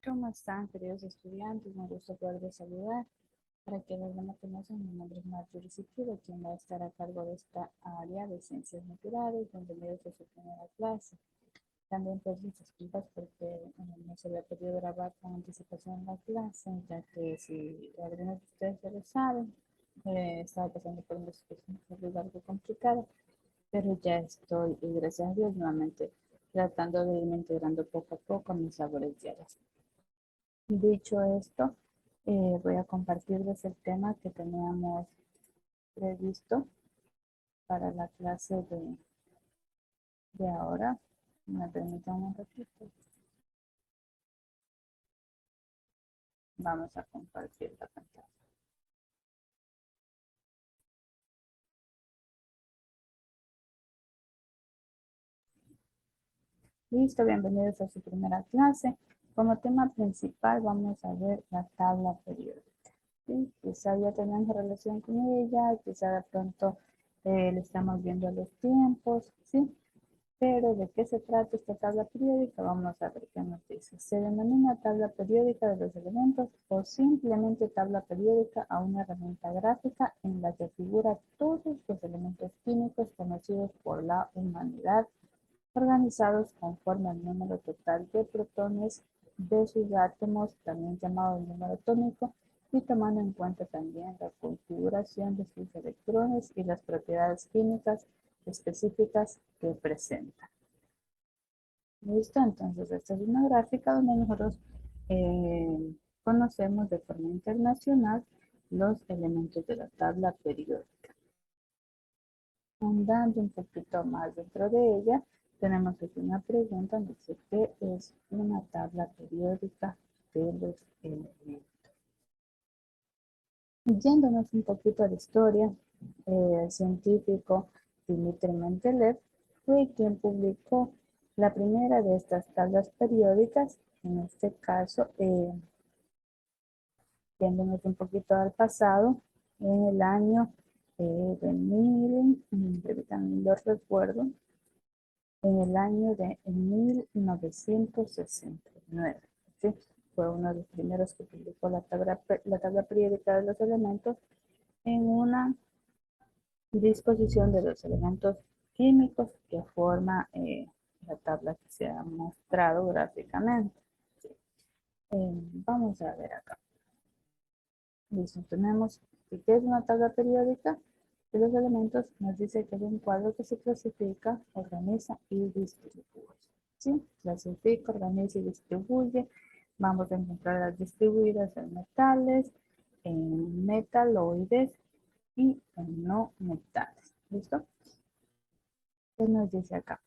¿Cómo están, queridos estudiantes? Me gusta poderles saludar. Para quienes no me conocen, mi nombre es Marjorie Siquiro, quien va a estar a cargo de esta área de ciencias naturales. Bienvenidos a su primera clase. También pues les disculpas porque no se había podido grabar con anticipación la clase, ya que si algunos de ustedes ya lo saben, estaba pasando por una situación algo complicada, pero ya estoy, y gracias a Dios, nuevamente tratando de irme integrando poco a poco a mis labores diarias. Dicho esto, voy a compartirles el tema que teníamos previsto para la clase de ahora. ¿Me permiten un ratito? Vamos a compartir la pantalla. Listo, bienvenidos a su primera clase. Como tema principal vamos a ver la tabla periódica. ¿Sí? Quizá ya tenemos relación con ella, quizá de pronto le estamos viendo los tiempos, ¿sí? Pero ¿de qué se trata esta tabla periódica? Vamos a ver qué nos dice. Se denomina tabla periódica de los elementos o simplemente tabla periódica a una herramienta gráfica en la que figura todos los elementos químicos conocidos por la humanidad, organizados conforme al número total de protones de sus átomos, también llamado número atómico, y tomando en cuenta también la configuración de sus electrones y las propiedades químicas específicas que presenta. ¿Listo? Entonces, esta es una gráfica donde nosotros conocemos de forma internacional los elementos de la tabla periódica. Andando un poquito más dentro de ella, tenemos aquí una pregunta donde dice qué es una tabla periódica de los elementos. Yéndonos un poquito a la historia, el científico Dimitri Mendeleev fue quien publicó la primera de estas tablas periódicas, en este caso, yéndonos un poquito al pasado, en el año de también lo recuerdo, en el año de 1969. ¿Sí? Fue uno de los primeros que publicó la tabla periódica de los elementos en una disposición de los elementos químicos que forma la tabla que se ha mostrado gráficamente. ¿Sí? Vamos a ver acá. Listo, tenemos que ¿qué es una tabla periódica de los elementos? Nos dice que es un cuadro que se clasifica, organiza y distribuye. ¿Sí? Clasifica, organiza y distribuye. Vamos a encontrar las distribuidas en metales, en metaloides y en no metales. ¿Listo? ¿Qué nos dice acá?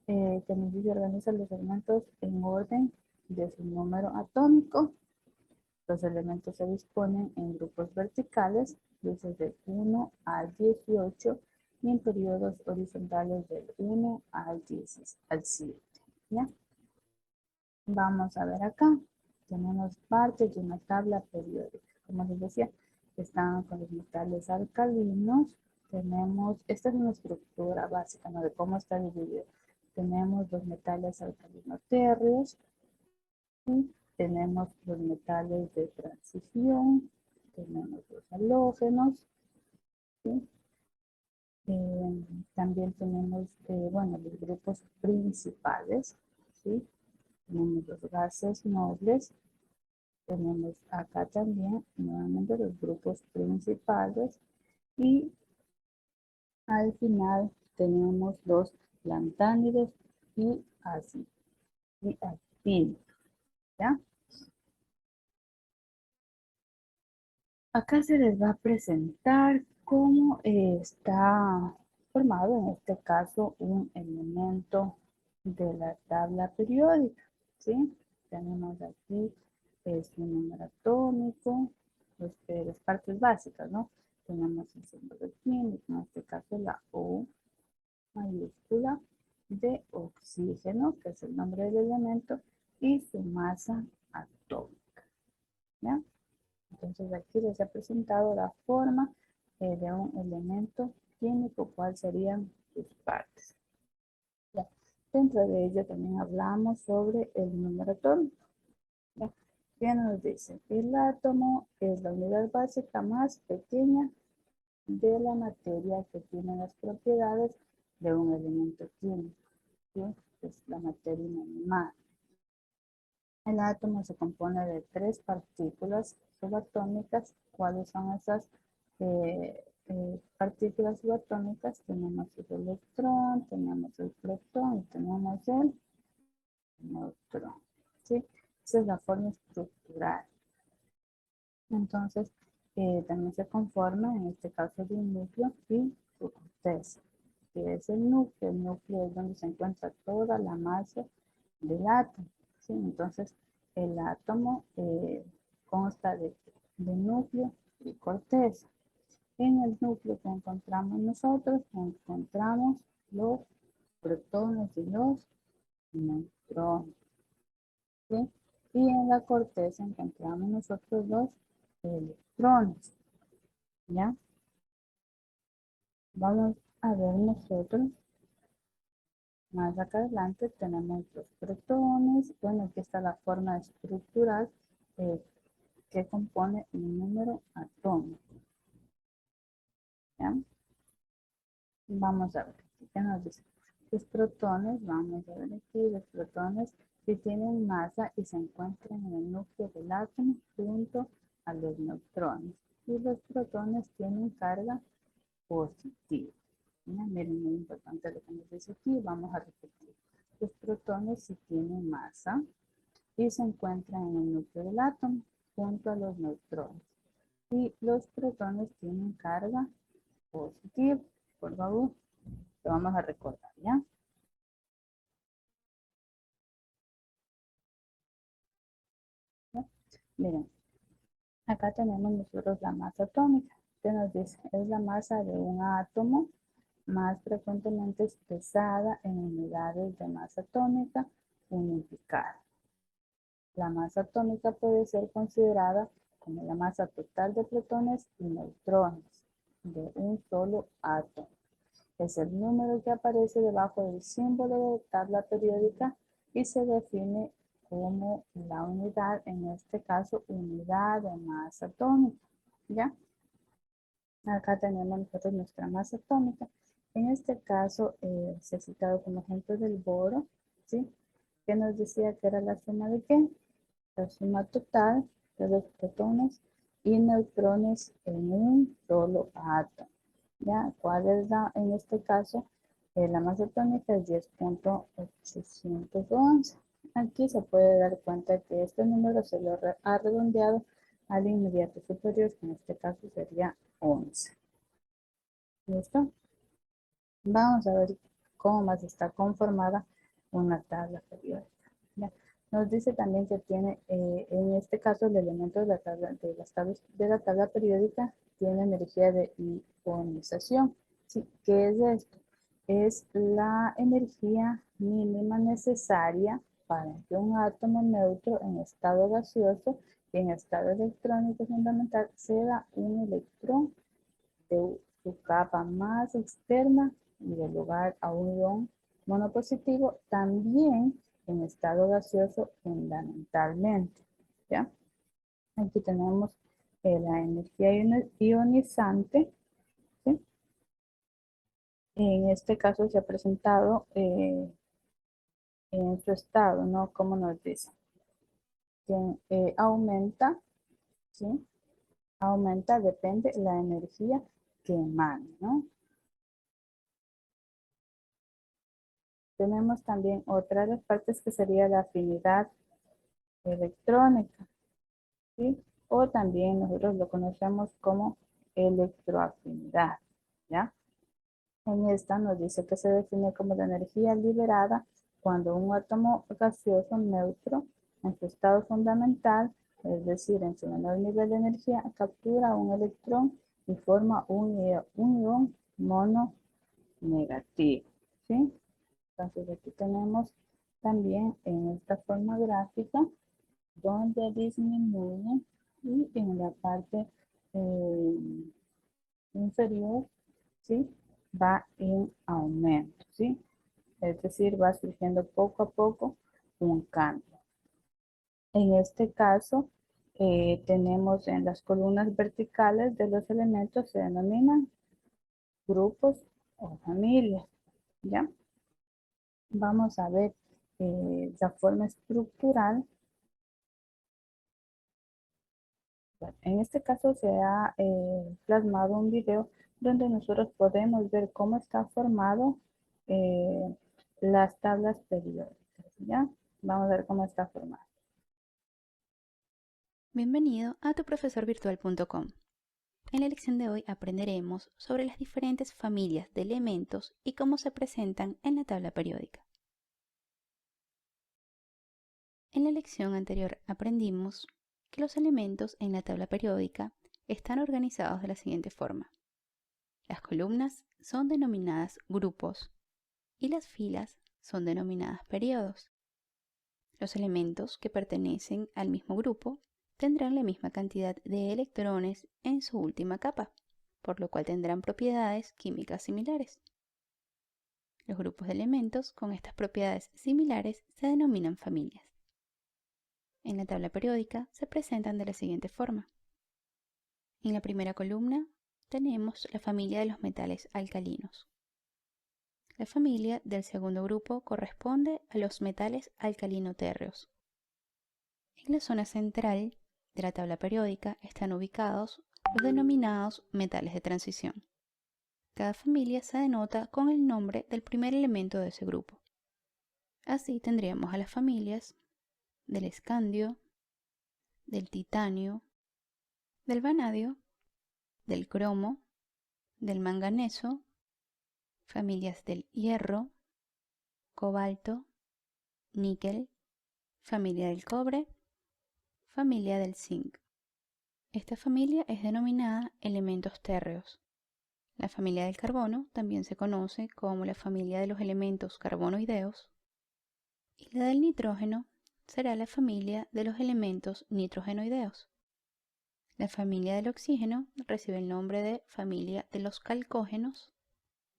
Que nos dice organiza los elementos en orden de su número atómico. Los elementos se disponen en grupos verticales, desde 1 al 18, y en periodos horizontales del 1 al 10, al 7. ¿Ya? Vamos a ver acá. Tenemos partes de una tabla periódica. Como les decía, están con los metales alcalinos. Esta es una estructura básica, ¿no? De cómo está dividido. Tenemos los metales alcalinos térreos, y tenemos los metales de transición, tenemos los halógenos, ¿sí? También tenemos, bueno, los grupos principales, ¿sí? Tenemos los gases nobles, tenemos acá también nuevamente los grupos principales y al final tenemos los lantánidos y ácidos, ¿ya? Acá se les va a presentar cómo está formado, en este caso, un elemento de la tabla periódica, ¿sí? Tenemos aquí su número atómico, las partes básicas, ¿no? Tenemos el símbolo químico, en este caso la O mayúscula de oxígeno, que es el nombre del elemento, y su masa atómica, ¿ya? Entonces aquí les he presentado la forma de un elemento químico, cuáles serían sus partes. Ya. Dentro de ello también hablamos sobre el número atómico. ¿Ya? ¿Qué nos dice? El átomo es la unidad básica más pequeña de la materia que tiene las propiedades de un elemento químico, ¿sí? Es la materia inanimada. El átomo se compone de tres partículas subatómicas. ¿Cuáles son esas partículas subatómicas? Tenemos el electrón, tenemos el protón y tenemos el neutrón. ¿Sí? Esa es la forma estructural. Entonces, también se conforma, en este caso, de un núcleo y su corteza. Que es el núcleo. El núcleo es donde se encuentra toda la masa del átomo. ¿Sí? Entonces, el átomo consta de núcleo y corteza. En el núcleo que encontramos nosotros, encontramos los protones y los neutrones. ¿Sí? Y en la corteza encontramos nosotros los electrones. ¿Ya? Vamos a ver nosotros, más acá adelante tenemos los protones. Bueno, aquí está la forma estructural eh, que compone un número atómico. ¿Ya? Vamos a ver, ¿qué nos dice? Los protones, vamos a ver aquí, los protones si tienen masa y se encuentran en el núcleo del átomo junto a los neutrones. Y los protones tienen carga positiva. ¿Ya? Miren, muy importante lo que nos dice aquí, vamos a repetir. Los protones si tienen masa y se encuentran en el núcleo del átomo junto a los neutrones. Y los protones tienen carga positiva. Por favor, lo vamos a recordar, ¿ya? ¿Ya? Miren, acá tenemos nosotros la masa atómica. ¿Qué nos dice? Es la masa de un átomo, más frecuentemente expresada en unidades de masa atómica unificada. La masa atómica puede ser considerada como la masa total de protones y neutrones de un solo átomo. Es el número que aparece debajo del símbolo de tabla periódica y se define como la unidad, en este caso, unidad de masa atómica. ¿Ya? Acá tenemos nosotros nuestra masa atómica. En este caso, se ha citado como ejemplo del boro, ¿sí? Que nos decía que era la suma de qué? La suma total de los protones y neutrones en un solo átomo. ¿Ya? ¿Cuál es en este caso? La masa atómica es 10.811. Aquí se puede dar cuenta que este número se lo ha redondeado al inmediato superior, que en este caso sería 11. ¿Listo? Vamos a ver cómo más está conformada una tabla periódica. ¿Ya? Nos dice también que tiene, en este caso, el elemento de la tabla, de la tabla periódica tiene energía de ionización. ¿Sí? ¿Qué es esto? Es la energía mínima necesaria para que un átomo neutro en estado gaseoso y en estado electrónico fundamental ceda un electrón de su capa más externa y del lugar a un ion monopositivo, también en estado gaseoso fundamentalmente. ¿Ya? Aquí tenemos la energía ionizante. ¿Sí? En este caso se ha presentado en su estado, ¿no? Como nos dice, que aumenta, ¿sí? Aumenta, depende la energía que emana, ¿no? Tenemos también otra de las partes que sería la afinidad electrónica, ¿sí? O también nosotros lo conocemos como electroafinidad, ¿ya? En esta nos dice que se define como la energía liberada cuando un átomo gaseoso neutro en su estado fundamental, es decir, en su menor nivel de energía, captura un electrón y forma un ion mono negativo, ¿sí? Entonces aquí tenemos también en esta forma gráfica donde disminuye y en la parte eh, inferior, ¿sí? Va en aumento, ¿sí? Es decir, va surgiendo poco a poco un cambio. En este caso, tenemos en las columnas verticales de los elementos se denominan grupos o familias, ¿ya? Vamos a ver la forma estructural. Bueno, en este caso se ha plasmado un video donde nosotros podemos ver cómo está formado eh, las tablas periódicas, ¿ya? Vamos a ver cómo está formado. Bienvenido a tuprofesorvirtual.com. En la lección de hoy aprenderemos sobre las diferentes familias de elementos y cómo se presentan en la tabla periódica. En la lección anterior aprendimos que los elementos en la tabla periódica están organizados de la siguiente forma. Las columnas son denominadas grupos y las filas son denominadas periodos. Los elementos que pertenecen al mismo grupo tendrán la misma cantidad de electrones en su última capa, por lo cual tendrán propiedades químicas similares. Los grupos de elementos con estas propiedades similares se denominan familias. En la tabla periódica se presentan de la siguiente forma. En la primera columna tenemos la familia de los metales alcalinos. La familia del segundo grupo corresponde a los metales alcalino-térreos. En la zona central de la tabla periódica están ubicados los denominados metales de transición. Cada familia se denota con el nombre del primer elemento de ese grupo. Así tendríamos a las familias del escandio, del titanio, del vanadio, del cromo, del manganeso, familias del hierro, cobalto, níquel, familia del cobre, familia del zinc. Esta familia es denominada elementos térreos. La familia del carbono también se conoce como la familia de los elementos carbonoideos y la del nitrógeno será la familia de los elementos nitrogenoideos. La familia del oxígeno recibe el nombre de familia de los calcógenos.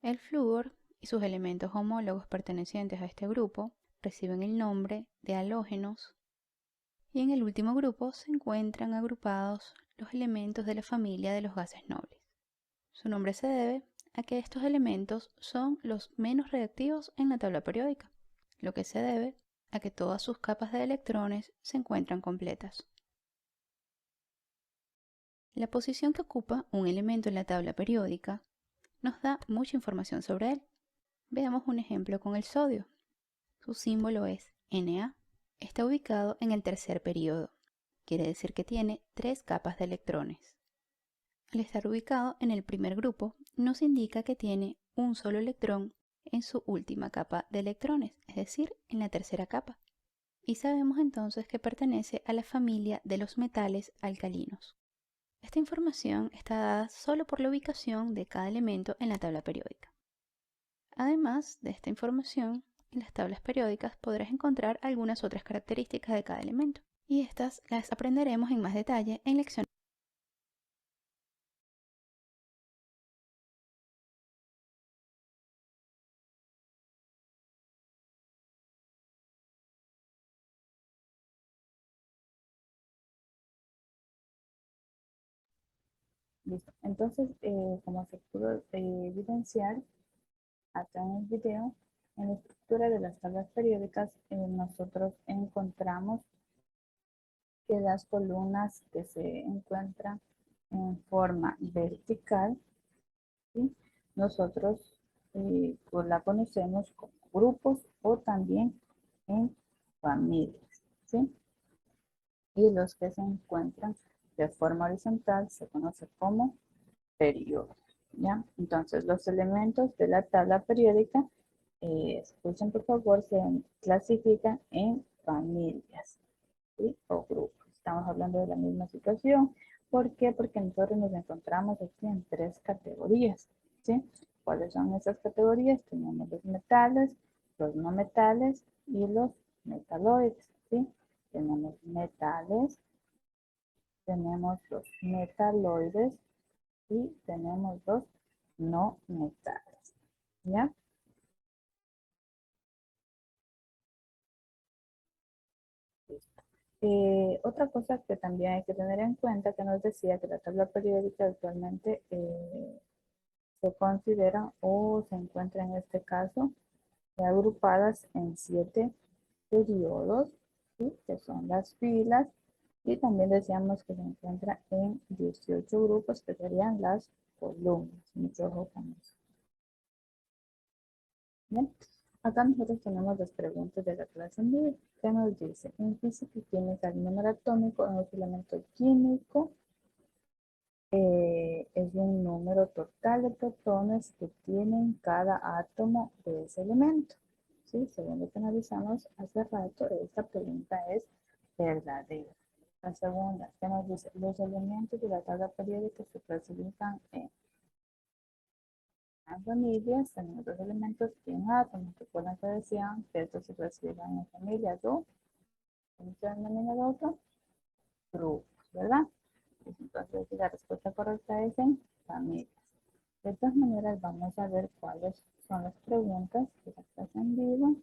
El flúor y sus elementos homólogos pertenecientes a este grupo reciben el nombre de halógenos. Y en el último grupo se encuentran agrupados los elementos de la familia de los gases nobles. Su nombre se debe a que estos elementos son los menos reactivos en la tabla periódica, lo que se debe a que todas sus capas de electrones se encuentran completas. La posición que ocupa un elemento en la tabla periódica nos da mucha información sobre él. Veamos un ejemplo con el sodio. Su símbolo es Na. Está ubicado en el tercer período. Quiere decir que tiene 3 capas de electrones. Al estar ubicado en el primer grupo, nos indica que tiene un solo electrón en su última capa de electrones, es decir, en la tercera capa. Y sabemos entonces que pertenece a la familia de los metales alcalinos. Esta información está dada solo por la ubicación de cada elemento en la tabla periódica. Además de esta información, en las tablas periódicas podrás encontrar algunas otras características de cada elemento, y estas las aprenderemos en más detalle en lecciones. Listo. Entonces, como se pudo evidenciar acá en el video, en la estructura de las tablas periódicas, nosotros encontramos que las columnas que se encuentran en forma vertical, ¿sí? Nosotros pues la conocemos como grupos o también en familias, ¿sí? Y los que se encuentran de forma horizontal se conoce como periodos, ¿ya? Entonces, los elementos de la tabla periódica, escuchen por favor, se clasifican en familias, ¿sí? O grupos. Estamos hablando de la misma situación. ¿Por qué? Porque nosotros nos encontramos aquí en 3 categorías, ¿sí? ¿Cuáles son esas categorías? Tenemos los metales, los no metales y los metaloides, ¿sí? Tenemos metales, tenemos los metaloides y tenemos los no metales, ¿ya? Listo. Otra cosa que también hay que tener en cuenta que nos decía que la tabla periódica actualmente se considera o se encuentra en este caso agrupadas en 7 periodos, ¿sí? Que son las filas, y también decíamos que se encuentra en 18 grupos que serían las columnas. Mucho ojo con eso. Bien. Acá nosotros tenemos las preguntas de la clase en vivo, que nos dice, en física y química el número atómico en los elementos químicos es un número total de protones que tienen cada átomo de ese elemento. ¿Sí? Según lo que analizamos hace rato, esta pregunta es verdadera. La segunda, que nos dice, los elementos de la tabla periódica se clasifican en familias, tenemos dos elementos y un átomo. Recuerdan que decían que estos se clasifican en familias o, ¿cómo se denomina el otro? Grupos, ¿verdad? Entonces, la respuesta correcta es en familias. De todas maneras, vamos a ver cuáles son las preguntas que las hacen en vivo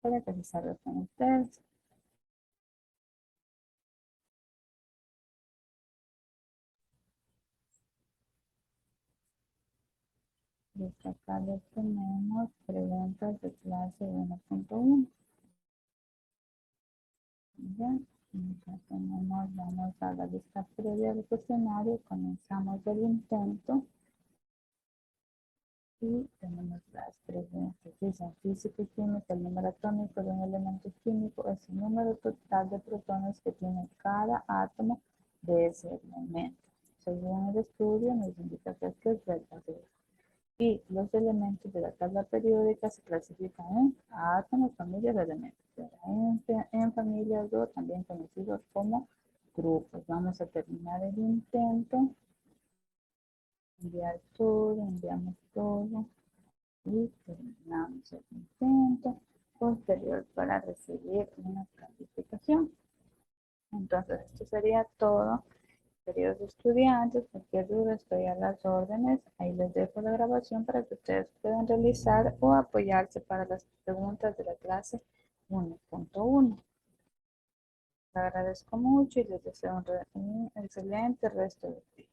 para revisarlas con ustedes. Desde acá les tenemos preguntas de clase 1.1. Ya, ya tenemos, vamos a la lista previa del cuestionario, comenzamos el intento. Y tenemos las preguntas. Dice, en física y química, el número atómico de un elemento químico es el número total de protones que tiene cada átomo de ese elemento. Según el estudio, nos indica que esto es verdadero. Y los elementos de la tabla periódica se clasifican en átomos, familias de elementos. En familias o también conocidos como grupos. Vamos a terminar el intento. Enviar todo, enviamos todo. Y terminamos el intento posterior para recibir una calificación. Entonces, esto sería todo. Queridos estudiantes, cualquier duda estoy a las órdenes. Ahí les dejo la grabación para que ustedes puedan realizar o apoyarse para las preguntas de la clase 1.1. Les agradezco mucho y les deseo un excelente resto de día.